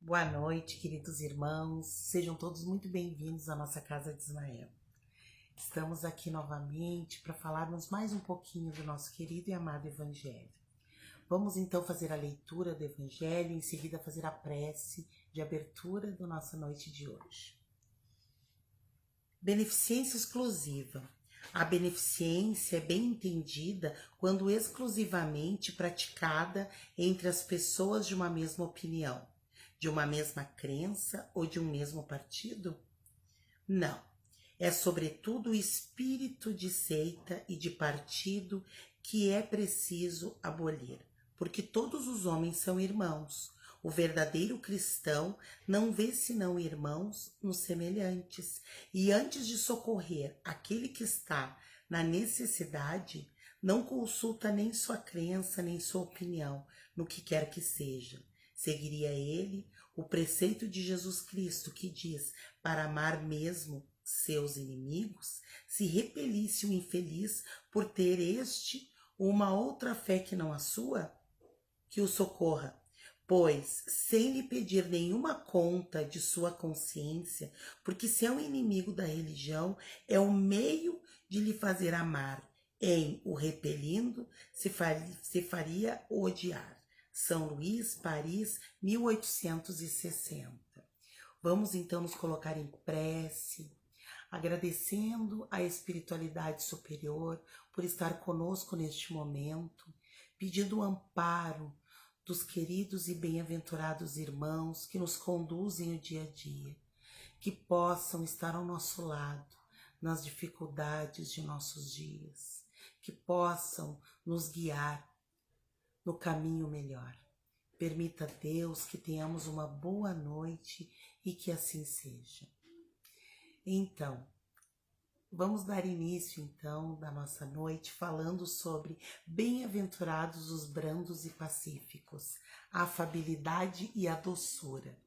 Boa noite, queridos irmãos. Sejam todos muito bem-vindos à nossa Casa de Ismael. Estamos aqui novamente para falarmos mais um pouquinho do nosso querido e amado Evangelho. Vamos então fazer a leitura do Evangelho e em seguida fazer a prece de abertura da nossa noite de hoje. Beneficência exclusiva. A beneficência é bem entendida quando exclusivamente praticada entre as pessoas de uma mesma opinião, de uma mesma crença ou de um mesmo partido? Não. É sobretudo o espírito de seita e de partido que é preciso abolir, porque todos os homens são irmãos. O verdadeiro cristão não vê senão irmãos nos semelhantes, e antes de socorrer aquele que está na necessidade, não consulta nem sua crença, nem sua opinião, no que quer que seja. Seguiria ele o preceito de Jesus Cristo, que diz: para amar mesmo seus inimigos, se repelisse o infeliz por ter este ou uma outra fé que não a sua, que o socorra, pois sem lhe pedir nenhuma conta de sua consciência, porque se é um inimigo da religião, é o meio de lhe fazer amar, em o repelindo, se faria odiar. São Luís, Paris, 1860. Vamos então nos colocar em prece, agradecendo a espiritualidade superior por estar conosco neste momento, pedindo o amparo dos queridos e bem-aventurados irmãos que nos conduzem o dia a dia, que possam estar ao nosso lado nas dificuldades de nossos dias, que possam nos guiar no caminho melhor. Permita, Deus, que tenhamos uma boa noite e que assim seja. Então, vamos dar início então da nossa noite falando sobre bem-aventurados os brandos e pacíficos, a afabilidade e a doçura.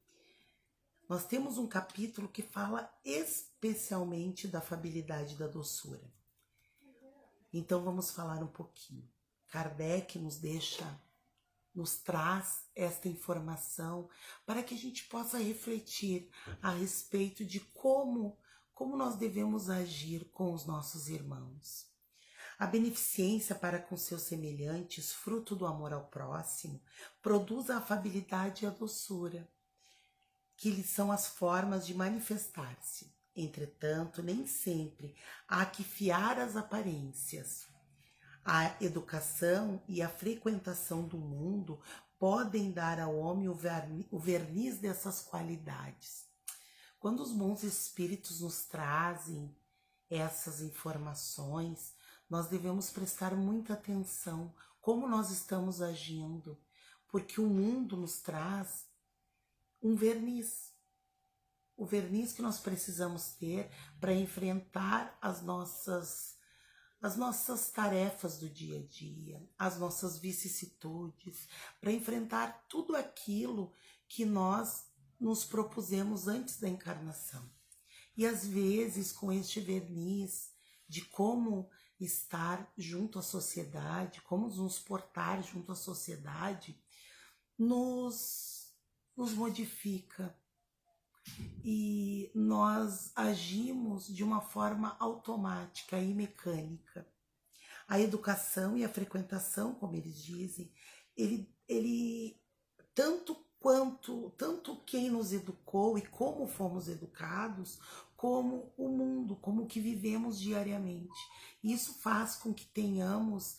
Nós temos um capítulo que fala especialmente da afabilidade e da doçura. Então vamos falar um pouquinho. Kardec nos traz esta informação para que a gente possa refletir a respeito de como nós devemos agir com os nossos irmãos. A beneficência para com seus semelhantes, fruto do amor ao próximo, produz a afabilidade e a doçura, que lhes são as formas de manifestar-se. Entretanto, nem sempre há que fiar as aparências. A educação e a frequentação do mundo podem dar ao homem o verniz dessas qualidades. Quando os bons espíritos nos trazem essas informações, nós devemos prestar muita atenção como nós estamos agindo, porque o mundo nos traz um verniz. O verniz que nós precisamos ter para enfrentar as nossas tarefas do dia a dia, as nossas vicissitudes, para enfrentar tudo aquilo que nós nos propusemos antes da encarnação. E às vezes, com este verniz de como estar junto à sociedade, como nos portar junto à sociedade, nos modifica. E nós agimos de uma forma automática e mecânica. A educação e a frequentação, como eles dizem, ele tanto quem nos educou e como fomos educados, como o mundo, como o que vivemos diariamente. Isso faz com que tenhamos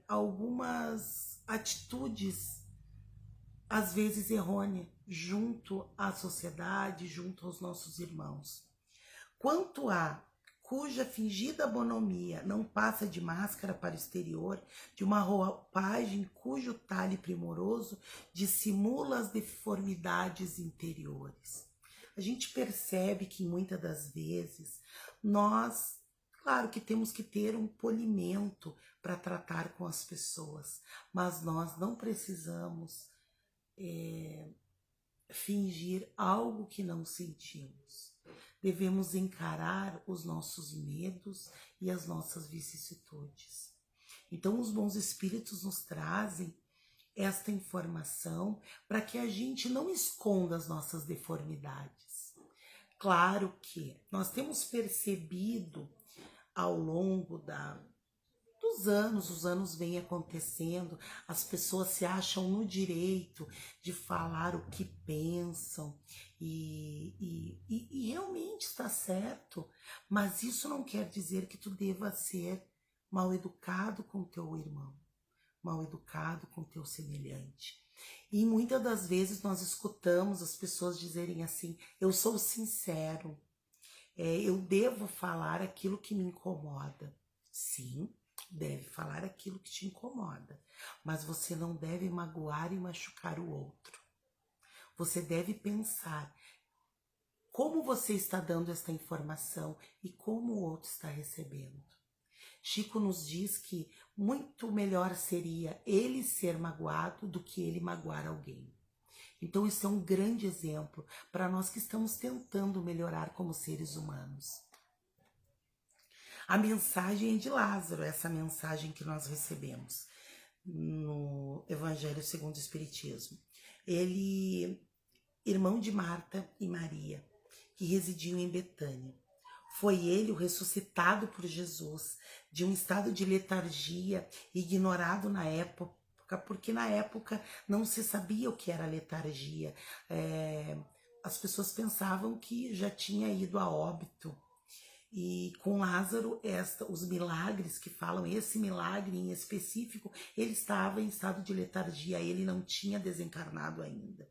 algumas atitudes, às vezes errôneas, junto à sociedade, junto aos nossos irmãos. Quanto a cuja fingida bonomia não passa de máscara para o exterior, de uma roupagem cujo talhe primoroso dissimula as deformidades interiores. A gente percebe que muitas das vezes nós, claro que temos que ter um polimento para tratar com as pessoas, mas nós não precisamos fingir algo que não sentimos. Devemos encarar os nossos medos e as nossas vicissitudes. Então, os bons espíritos nos trazem esta informação para que a gente não esconda as nossas deformidades. Claro que nós temos percebido ao longo dos anos, os anos vêm acontecendo, as pessoas se acham no direito de falar o que pensam e realmente está certo, mas isso não quer dizer que tu deva ser mal educado com teu irmão, mal educado com teu semelhante. E muitas das vezes nós escutamos as pessoas dizerem assim: eu sou sincero, eu devo falar aquilo que me incomoda. Sim, deve falar aquilo que te incomoda, mas você não deve magoar e machucar o outro. Você deve pensar como você está dando esta informação e como o outro está recebendo. Chico nos diz que muito melhor seria ele ser magoado do que ele magoar alguém. Então isso é um grande exemplo para nós que estamos tentando melhorar como seres humanos. A mensagem é de Lázaro, essa mensagem que nós recebemos no Evangelho segundo o Espiritismo. Ele, irmão de Marta e Maria, que residiam em Betânia. Foi ele o ressuscitado por Jesus de um estado de letargia ignorado na época, porque na época não se sabia o que era letargia. As pessoas pensavam que já tinha ido a óbito. E com Lázaro, os milagres que falam, esse milagre em específico, ele estava em estado de letargia, ele não tinha desencarnado ainda,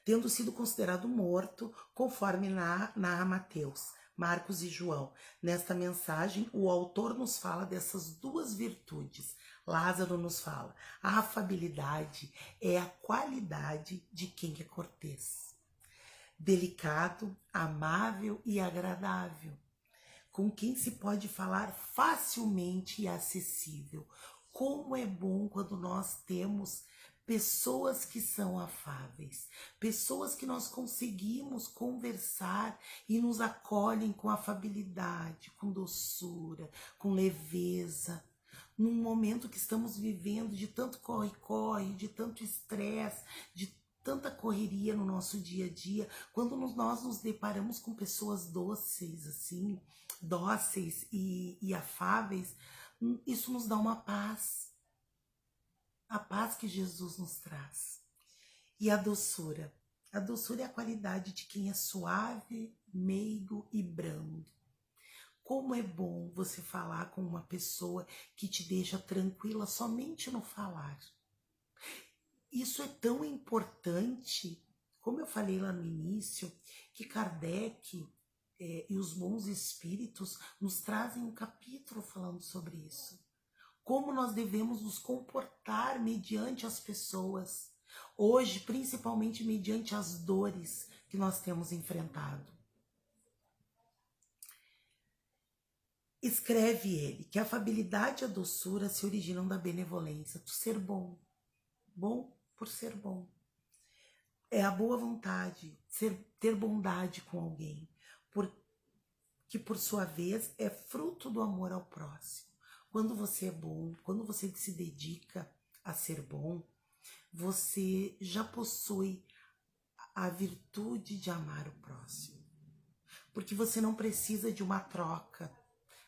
tendo sido considerado morto, conforme narra Mateus, Marcos e João. Nesta mensagem, o autor nos fala dessas duas virtudes. Lázaro nos fala: a afabilidade é a qualidade de quem é cortês, delicado, amável e agradável, com quem se pode falar facilmente e acessível. Como é bom quando nós temos pessoas que são afáveis, pessoas que nós conseguimos conversar e nos acolhem com afabilidade, com doçura, com leveza. Num momento que estamos vivendo de tanto corre-corre, de tanto estresse, de tanta correria no nosso dia a dia, quando nós nos deparamos com pessoas dóceis, assim, dóceis e afáveis, isso nos dá uma paz, a paz que Jesus nos traz. E a doçura é a qualidade de quem é suave, meigo e brando. Como é bom você falar com uma pessoa que te deixa tranquila somente no falar. Isso é tão importante, como eu falei lá no início, que Kardec e os bons espíritos nos trazem um capítulo falando sobre isso. Como nós devemos nos comportar mediante as pessoas, hoje, principalmente mediante as dores que nós temos enfrentado. Escreve ele que a afabilidade e a doçura se originam da benevolência, do ser bom, bom por ser bom. É a boa vontade, ter bondade com alguém, que por sua vez é fruto do amor ao próximo. Quando você é bom, quando você se dedica a ser bom, você já possui a virtude de amar o próximo. Porque você não precisa de uma troca,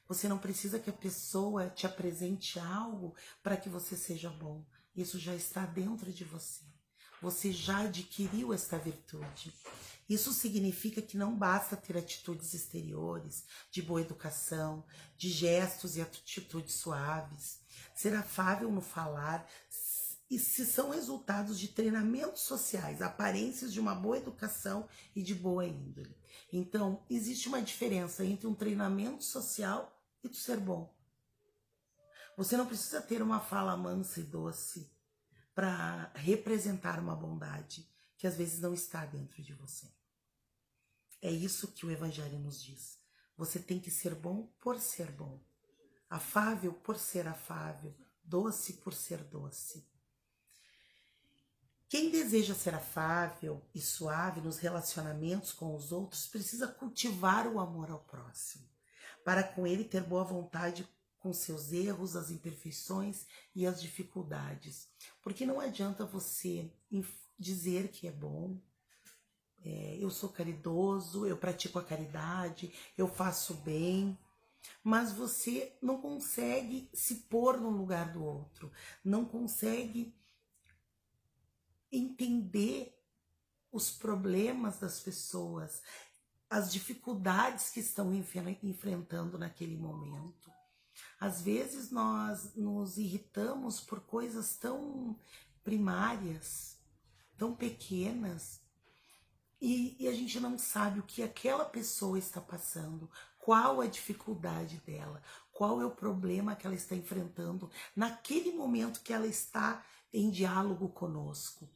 você não precisa que a pessoa te apresente algo para que você seja bom. Isso já está dentro de você. Você já adquiriu esta virtude. Isso significa que não basta ter atitudes exteriores, de boa educação, de gestos e atitudes suaves. Ser afável no falar, e se são resultados de treinamentos sociais, aparências de uma boa educação e de boa índole. Então, existe uma diferença entre um treinamento social e tu ser bom. Você não precisa ter uma fala mansa e doce para representar uma bondade que às vezes não está dentro de você. É isso que o Evangelho nos diz. Você tem que ser bom por ser bom, afável por ser afável, doce por ser doce. Quem deseja ser afável e suave nos relacionamentos com os outros precisa cultivar o amor ao próximo, para com ele ter boa vontade com seus erros, as imperfeições e as dificuldades. Porque não adianta você dizer que é bom, eu sou caridoso, eu pratico a caridade, eu faço bem, mas você não consegue se pôr no lugar do outro, não consegue entender os problemas das pessoas, as dificuldades que estão enfrentando naquele momento. Às vezes nós nos irritamos por coisas tão primárias, tão pequenas, e a gente não sabe o que aquela pessoa está passando, qual a dificuldade dela, qual é o problema que ela está enfrentando naquele momento que ela está em diálogo conosco.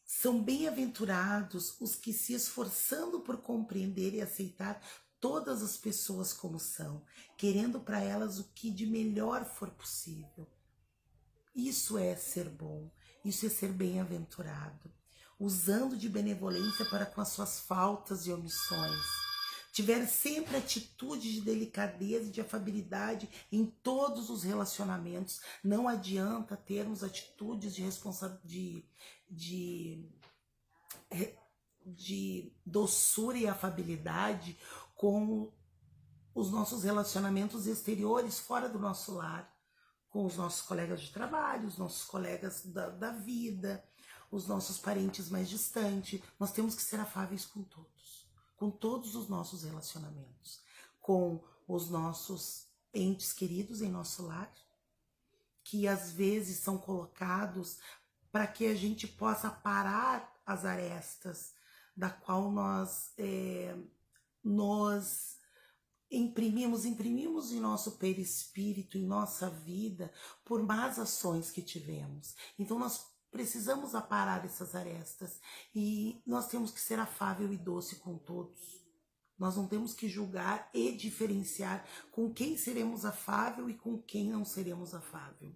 São bem-aventurados os que, se esforçando por compreender e aceitar todas as pessoas como são, querendo para elas o que de melhor for possível. Isso é ser bom, isso é ser bem-aventurado, usando de benevolência para com as suas faltas e omissões. Tiver sempre atitude de delicadeza e de afabilidade em todos os relacionamentos. Não adianta termos atitudes de responsabilidade, de doçura e afabilidade com os nossos relacionamentos exteriores fora do nosso lar, com os nossos colegas de trabalho, os nossos colegas da vida, os nossos parentes mais distantes. Nós temos que ser afáveis com todos os nossos relacionamentos, com os nossos entes queridos em nosso lar, que às vezes são colocados para que a gente possa parar as arestas da qual nós imprimimos em nosso perispírito, em nossa vida, por más ações que tivemos. Então nós precisamos aparar essas arestas e nós temos que ser afável e doce com todos. Nós não temos que julgar e diferenciar com quem seremos afável e com quem não seremos afável.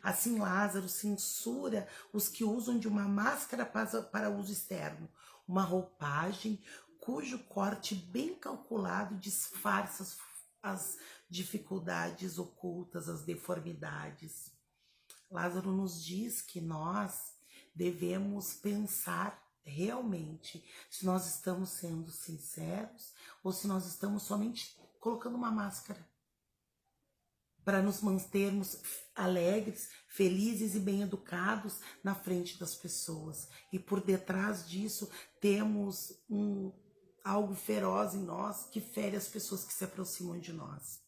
Assim Lázaro censura os que usam de uma máscara para uso externo, uma roupagem cujo corte bem calculado disfarça as dificuldades ocultas, as deformidades. Lázaro nos diz que nós devemos pensar realmente se nós estamos sendo sinceros ou se nós estamos somente colocando uma máscara para nos mantermos alegres, felizes e bem educados na frente das pessoas. E por detrás disso temos algo feroz em nós que fere as pessoas que se aproximam de nós.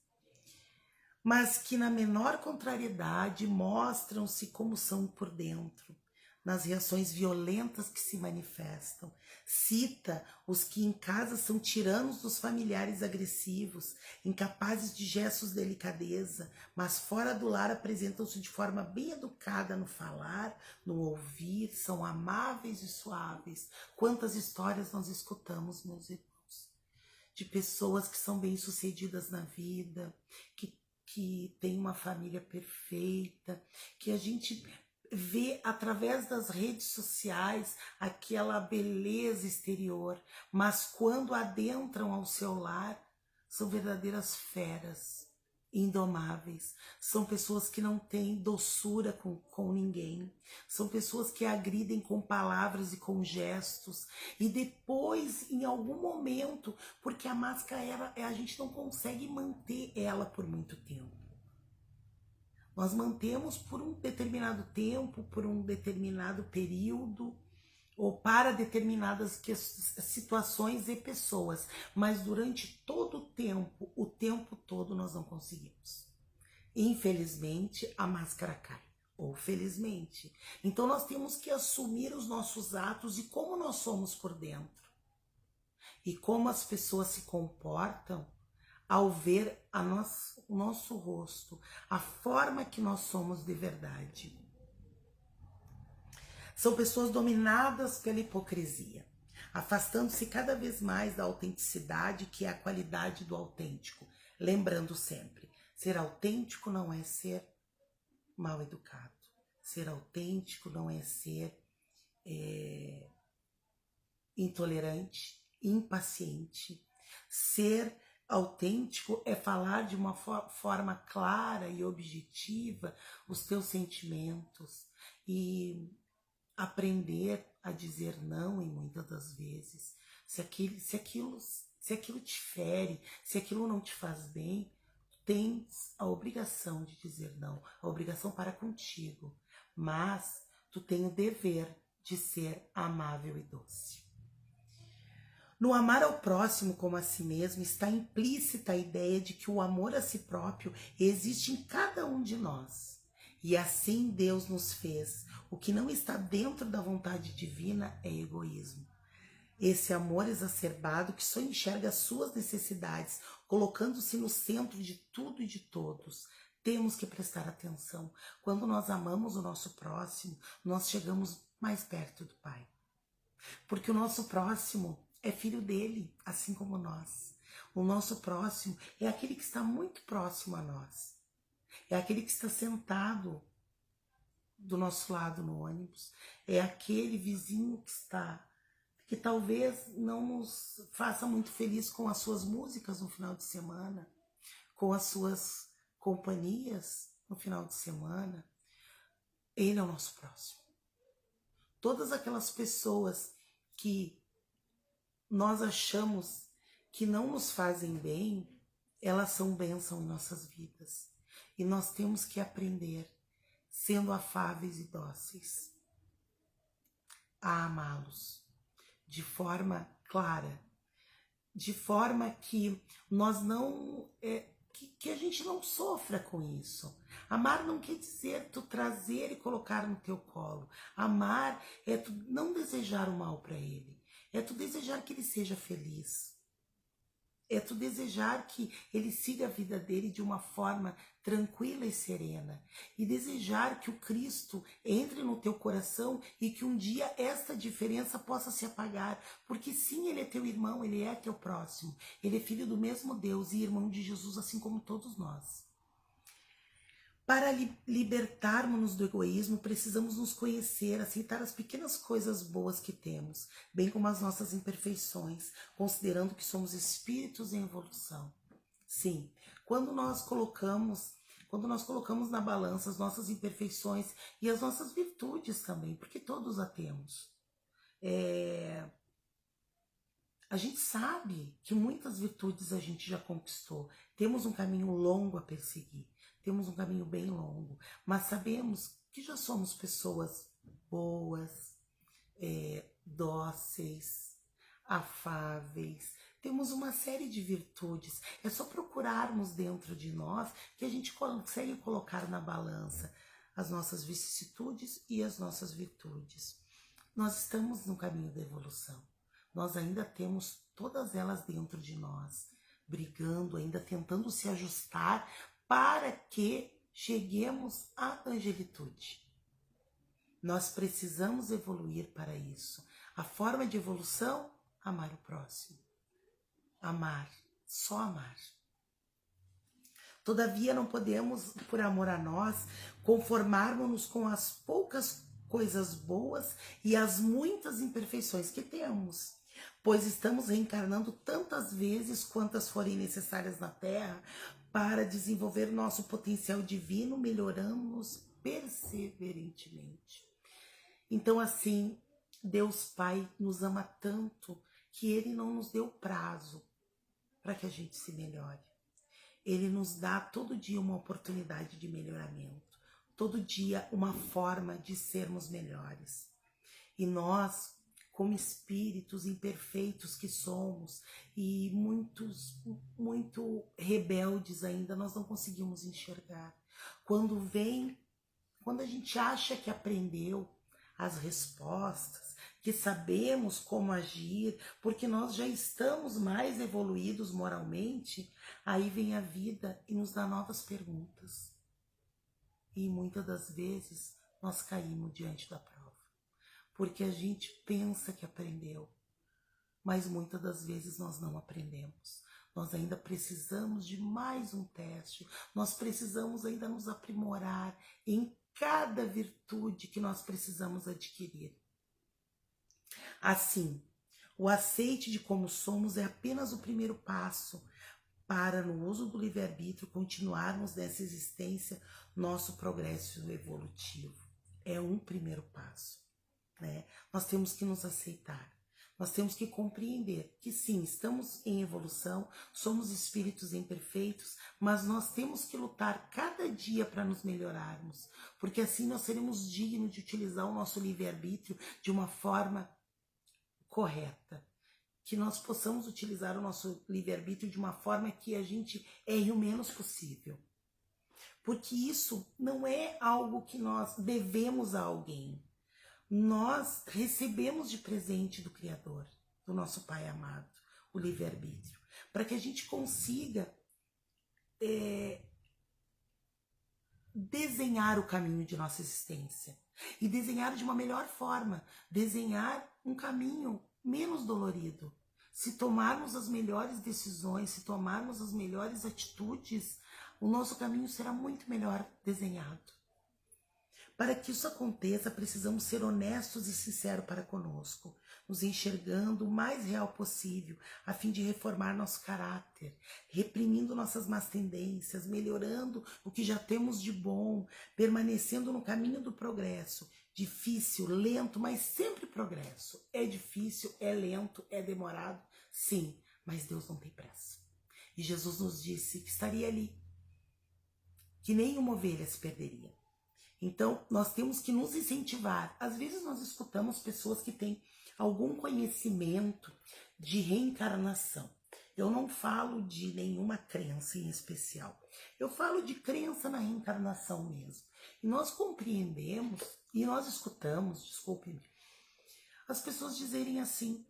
Mas que na menor contrariedade mostram-se como são por dentro, nas reações violentas que se manifestam. Cita os que em casa são tiranos dos familiares agressivos, incapazes de gestos de delicadeza, mas fora do lar apresentam-se de forma bem educada no falar, no ouvir, são amáveis e suaves. Quantas histórias nós escutamos, meus irmãos, de pessoas que são bem-sucedidas na vida, que têm uma família perfeita, que a gente vê através das redes sociais aquela beleza exterior, mas quando adentram ao seu lar, são verdadeiras feras, indomáveis. São pessoas que não têm doçura com ninguém. São pessoas que agridem com palavras e com gestos. E depois, em algum momento, porque a máscara, a gente não consegue manter ela por muito tempo. Nós mantemos por um determinado tempo, por um determinado período, ou para determinadas situações e pessoas, mas durante todo o tempo todo nós não conseguimos. Infelizmente, a máscara cai, ou felizmente. Então nós temos que assumir os nossos atos e como nós somos por dentro. E como as pessoas se comportam ao ver o nosso rosto, a forma que nós somos de verdade. São pessoas dominadas pela hipocrisia, afastando-se cada vez mais da autenticidade, que é a qualidade do autêntico. Lembrando sempre, ser autêntico não é ser mal educado. Ser autêntico não é ser intolerante, impaciente. Ser autêntico é falar de uma forma clara e objetiva os teus sentimentos e aprender a dizer não em muitas das vezes. Se aquilo te fere, se aquilo não te faz bem, tens a obrigação de dizer não, a obrigação para contigo, mas tu tem o dever de ser amável e doce. No amar ao próximo como a si mesmo está implícita a ideia de que o amor a si próprio existe em cada um de nós. E assim Deus nos fez. O que não está dentro da vontade divina é egoísmo. Esse amor exacerbado que só enxerga as suas necessidades, colocando-se no centro de tudo e de todos. Temos que prestar atenção. Quando nós amamos o nosso próximo, nós chegamos mais perto do Pai. Porque o nosso próximo é filho dele, assim como nós. O nosso próximo é aquele que está muito próximo a nós. É aquele que está sentado do nosso lado no ônibus. É aquele vizinho que talvez não nos faça muito feliz com as suas músicas no final de semana, com as suas companhias no final de semana. Ele é o nosso próximo. Todas aquelas pessoas que nós achamos que não nos fazem bem, elas são bênção em nossas vidas. E nós temos que aprender, sendo afáveis e dóceis, a amá-los de forma clara, de forma que nós não que a gente não sofra com isso. Amar não quer dizer tu trazer e colocar no teu colo. Amar é tu não desejar o mal para ele. É tu desejar que ele seja feliz. É tu desejar que ele siga a vida dele de uma forma tranquila e serena. E desejar que o Cristo entre no teu coração e que um dia esta diferença possa se apagar. Porque sim, ele é teu irmão, ele é teu próximo. Ele é filho do mesmo Deus e irmão de Jesus, assim como todos nós. Para libertarmos-nos do egoísmo, precisamos nos conhecer, aceitar as pequenas coisas boas que temos, bem como as nossas imperfeições, considerando que somos espíritos em evolução. Sim, quando nós colocamos na balança as nossas imperfeições e as nossas virtudes também, porque todos a temos. A gente sabe que muitas virtudes a gente já conquistou, temos um caminho longo a perseguir. Temos um caminho bem longo, mas sabemos que já somos pessoas boas, dóceis, afáveis. Temos uma série de virtudes. É só procurarmos dentro de nós que a gente consegue colocar na balança as nossas vicissitudes e as nossas virtudes. Nós estamos no caminho da evolução. Nós ainda temos todas elas dentro de nós, brigando, ainda tentando se ajustar para que cheguemos à angelitude. Nós precisamos evoluir para isso. A forma de evolução, amar o próximo. Amar, só amar. Todavia não podemos, por amor a nós, conformarmos-nos com as poucas coisas boas e as muitas imperfeições que temos, pois estamos reencarnando tantas vezes quantas forem necessárias na Terra para desenvolver nosso potencial divino, melhorando-nos perseverantemente. Então, assim, Deus Pai nos ama tanto que Ele não nos deu prazo para que a gente se melhore. Ele nos dá todo dia uma oportunidade de melhoramento, todo dia uma forma de sermos melhores. E nós, como espíritos imperfeitos que somos e muito rebeldes ainda, nós não conseguimos enxergar. Quando a gente acha que aprendeu as respostas, que sabemos como agir, porque nós já estamos mais evoluídos moralmente, aí vem a vida e nos dá novas perguntas. E muitas das vezes nós caímos diante da prova. Porque a gente pensa que aprendeu, mas muitas das vezes nós não aprendemos. Nós ainda precisamos de mais um teste, nós precisamos ainda nos aprimorar em cada virtude que nós precisamos adquirir. Assim, o aceite de como somos é apenas o primeiro passo para, no uso do livre-arbítrio, continuarmos nessa existência, nosso progresso evolutivo. É um primeiro passo, né? Nós temos que nos aceitar. Nós temos que compreender que sim, estamos em evolução, somos espíritos imperfeitos, mas nós temos que lutar cada dia para nos melhorarmos, porque assim nós seremos dignos de utilizar o nosso livre-arbítrio de uma forma correta. Que nós possamos utilizar o nosso livre-arbítrio de uma forma que a gente erre o menos possível. Porque isso não é algo que nós devemos a alguém. Nós recebemos de presente do Criador, do nosso Pai amado, o livre-arbítrio, para que a gente consiga desenhar o caminho de nossa existência e desenhar de uma melhor forma, desenhar um caminho menos dolorido. Se tomarmos as melhores decisões, se tomarmos as melhores atitudes, o nosso caminho será muito melhor desenhado. Para que isso aconteça, precisamos ser honestos e sinceros para conosco, nos enxergando o mais real possível, a fim de reformar nosso caráter, reprimindo nossas más tendências, melhorando o que já temos de bom, permanecendo no caminho do progresso. Difícil, lento, mas sempre progresso. É difícil, é lento, é demorado, sim, mas Deus não tem pressa. E Jesus nos disse que estaria ali, que nenhuma ovelha se perderia. Então, nós temos que nos incentivar. Às vezes nós escutamos pessoas que têm algum conhecimento de reencarnação. Eu não falo de nenhuma crença em especial. Eu falo de crença na reencarnação mesmo. E nós compreendemos e nós escutamos, desculpe-me, as pessoas dizerem assim: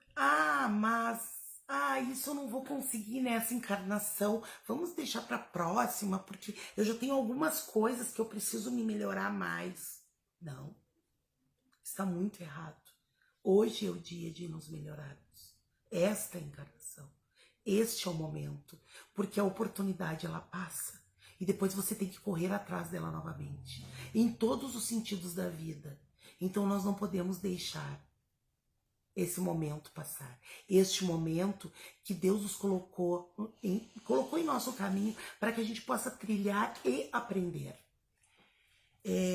isso eu não vou conseguir nessa encarnação, vamos deixar para a próxima, porque eu já tenho algumas coisas que eu preciso me melhorar mais. Não, está muito errado. Hoje é o dia de nos melhorarmos. Esta encarnação, este é o momento, porque a oportunidade ela passa e depois você tem que correr atrás dela novamente, em todos os sentidos da vida. Então nós não podemos deixar esse momento passar. Este momento que Deus nos colocou em nosso caminho para que a gente possa trilhar e aprender.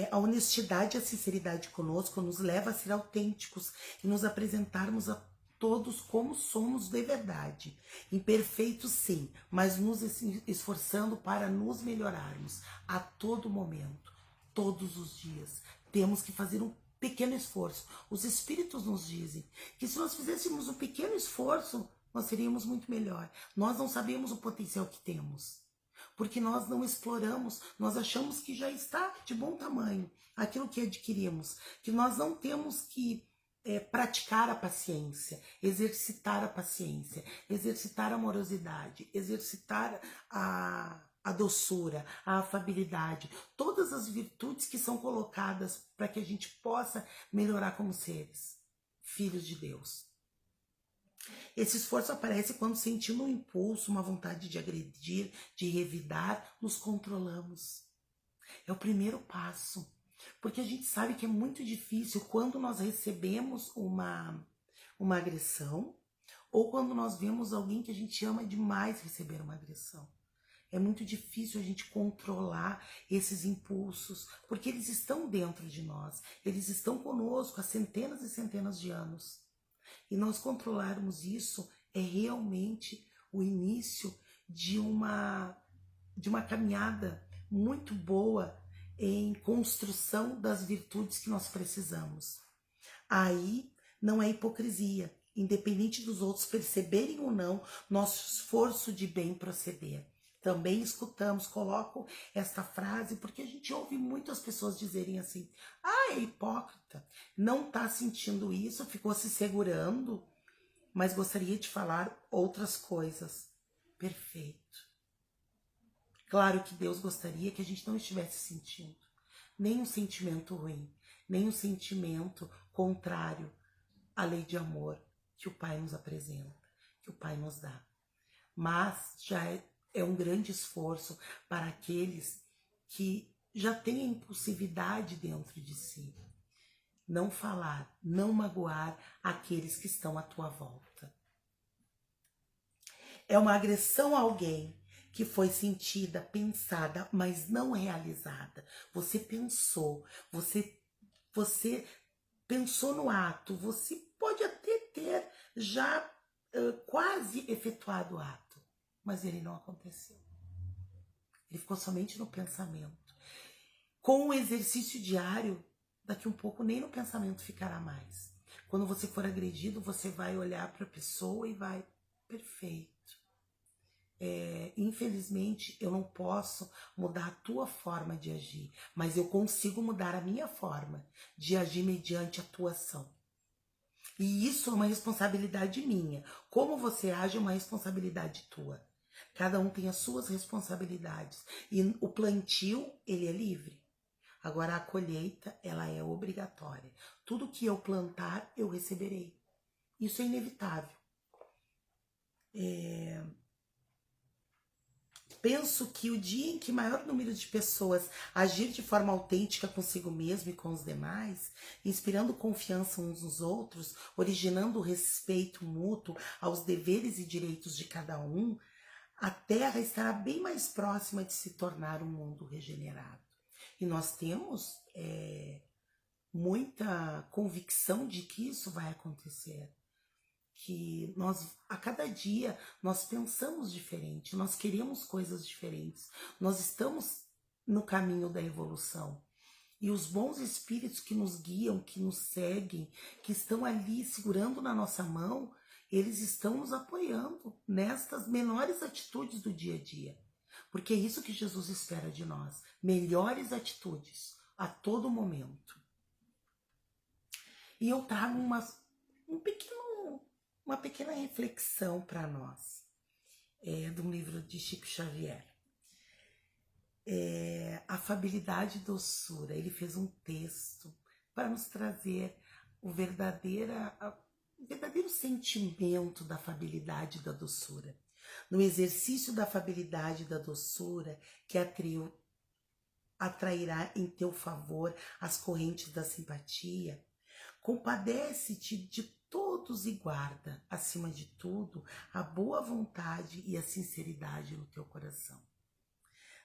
A honestidade e a sinceridade conosco nos leva a ser autênticos e nos apresentarmos a todos como somos de verdade. Imperfeitos sim, mas nos esforçando para nos melhorarmos a todo momento, todos os dias. Temos que fazer um pequeno esforço. Os espíritos nos dizem que se nós fizéssemos um pequeno esforço, nós seríamos muito melhor. Nós não sabemos o potencial que temos, porque nós não exploramos, nós achamos que já está de bom tamanho aquilo que adquirimos, que nós não temos que praticar a paciência, exercitar a paciência, exercitar a amorosidade, exercitar a doçura, a afabilidade, todas as virtudes que são colocadas para que a gente possa melhorar como seres, filhos de Deus. Esse esforço aparece quando sentimos um impulso, uma vontade de agredir, de revidar, nos controlamos. É o primeiro passo, porque a gente sabe que é muito difícil quando nós recebemos uma agressão ou quando nós vemos alguém que a gente ama demais receber uma agressão. É muito difícil a gente controlar esses impulsos, porque eles estão dentro de nós, eles estão conosco há centenas e centenas de anos. E nós controlarmos isso é realmente o início de uma caminhada muito boa em construção das virtudes que nós precisamos. Aí não é hipocrisia, independente dos outros perceberem ou não nosso esforço de bem proceder. Também escutamos, coloco esta frase porque a gente ouve muitas pessoas dizerem assim: é hipócrita, não está sentindo isso, ficou se segurando, mas gostaria de falar outras coisas. Perfeito. Claro que Deus gostaria que a gente não estivesse sentindo nenhum sentimento ruim, nenhum sentimento contrário à lei de amor que o Pai nos apresenta, que o Pai nos dá. Mas já é um grande esforço para aqueles que já têm a impulsividade dentro de si. Não falar, não magoar aqueles que estão à tua volta. É uma agressão a alguém que foi sentida, pensada, mas não realizada. Você pensou, você pensou no ato, você pode até ter já quase efetuado o ato, mas ele não aconteceu. Ele ficou somente no pensamento. Com o exercício diário, daqui um pouco nem no pensamento ficará mais. Quando você for agredido, você vai olhar para a pessoa e vai, perfeito. Infelizmente, eu não posso mudar a tua forma de agir, mas eu consigo mudar a minha forma de agir mediante a tua ação. E isso é uma responsabilidade minha. Como você age é uma responsabilidade tua. Cada um tem as suas responsabilidades. E o plantio, ele é livre. Agora, a colheita, ela é obrigatória. Tudo que eu plantar, eu receberei. Isso é inevitável. Penso que o dia em que maior número de pessoas agir de forma autêntica consigo mesmo e com os demais, inspirando confiança uns nos outros, originando respeito mútuo aos deveres e direitos de cada um, a Terra estará bem mais próxima de se tornar um mundo regenerado. E nós temos muita convicção de que isso vai acontecer. Que nós, a cada dia, nós pensamos diferente, nós queremos coisas diferentes, nós estamos no caminho da evolução. E os bons espíritos que nos guiam, que nos seguem, que estão ali segurando na nossa mão, eles estão nos apoiando nestas menores atitudes do dia a dia. Porque é isso que Jesus espera de nós, melhores atitudes a todo momento. E eu trago uma pequena reflexão para nós, de um livro de Chico Xavier. Afabilidade e doçura. Ele fez um texto para nos trazer o verdadeiro sentimento da afabilidade e da doçura. No exercício da afabilidade e da doçura, que atrairá em teu favor as correntes da simpatia, compadece-te de todos e guarda, acima de tudo, a boa vontade e a sinceridade no teu coração.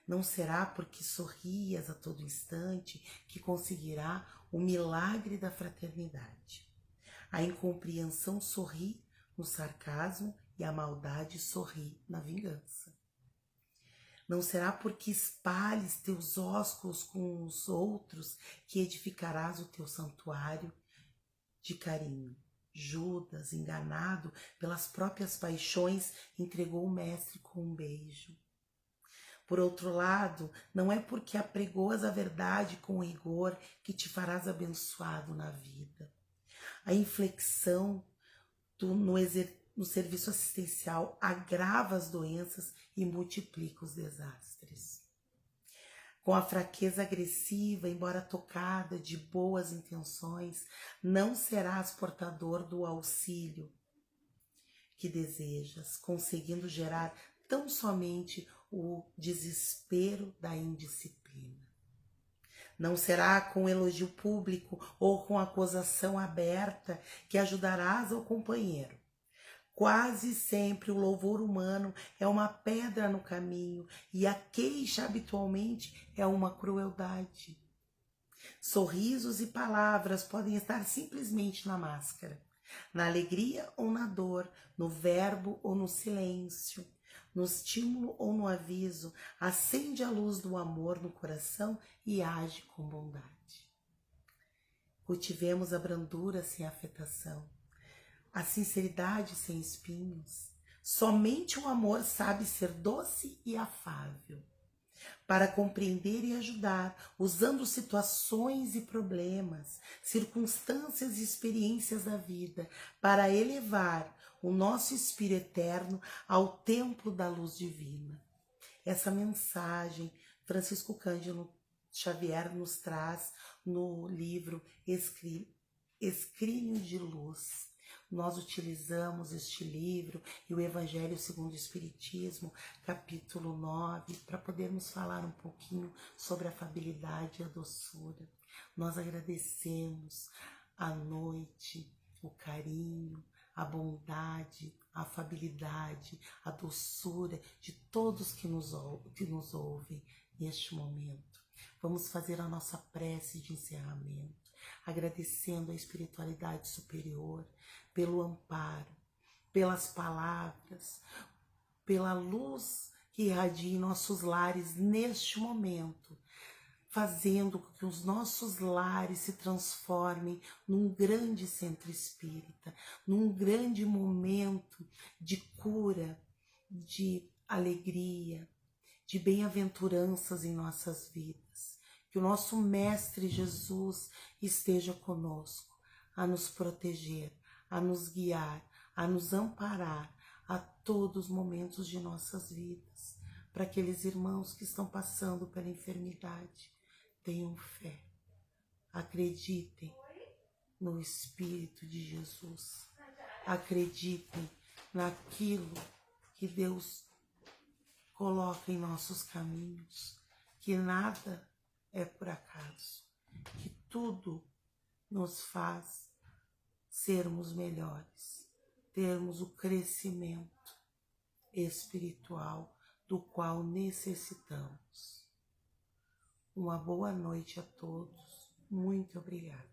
Não será porque sorrias a todo instante que conseguirá o milagre da fraternidade. A incompreensão sorri no sarcasmo e a maldade sorri na vingança. Não será porque espalhes teus ósculos com os outros que edificarás o teu santuário de carinho. Judas, enganado pelas próprias paixões, entregou o mestre com um beijo. Por outro lado, não é porque apregoas a verdade com rigor que te farás abençoado na vida. A inflexão no serviço assistencial agrava as doenças e multiplica os desastres. Com a fraqueza agressiva, embora tocada de boas intenções, não serás portador do auxílio que desejas, conseguindo gerar tão somente o desespero da indisciplina. Não será com elogio público ou com acusação aberta que ajudarás ao companheiro. Quase sempre o louvor humano é uma pedra no caminho e a queixa habitualmente é uma crueldade. Sorrisos e palavras podem estar simplesmente na máscara, na alegria ou na dor, no verbo ou no silêncio, no estímulo ou no aviso, acende a luz do amor no coração e age com bondade. Cultivemos a brandura sem afetação, a sinceridade sem espinhos. Somente o amor sabe ser doce e afável, para compreender e ajudar, usando situações e problemas, circunstâncias e experiências da vida, para elevar o nosso espírito eterno ao templo da luz divina. Essa mensagem Francisco Cândido Xavier nos traz no livro Escrínio de Luz. Nós utilizamos este livro e o Evangelho segundo o Espiritismo, capítulo 9, para podermos falar um pouquinho sobre a afabilidade e a doçura. Nós agradecemos a noite, o carinho, a bondade, a afabilidade, a doçura de todos que nos ouvem neste momento. Vamos fazer a nossa prece de encerramento, agradecendo a espiritualidade superior pelo amparo, pelas palavras, pela luz que irradia em nossos lares neste momento, fazendo com que os nossos lares se transformem num grande centro espírita, num grande momento de cura, de alegria, de bem-aventuranças em nossas vidas. Que o nosso Mestre Jesus esteja conosco, a nos proteger, a nos guiar, a nos amparar a todos os momentos de nossas vidas. Para aqueles irmãos que estão passando pela enfermidade, tenham fé, acreditem no Espírito de Jesus, acreditem naquilo que Deus coloca em nossos caminhos, que nada é por acaso, que tudo nos faz sermos melhores, termos o crescimento espiritual do qual necessitamos. Uma boa noite a todos. Muito obrigada.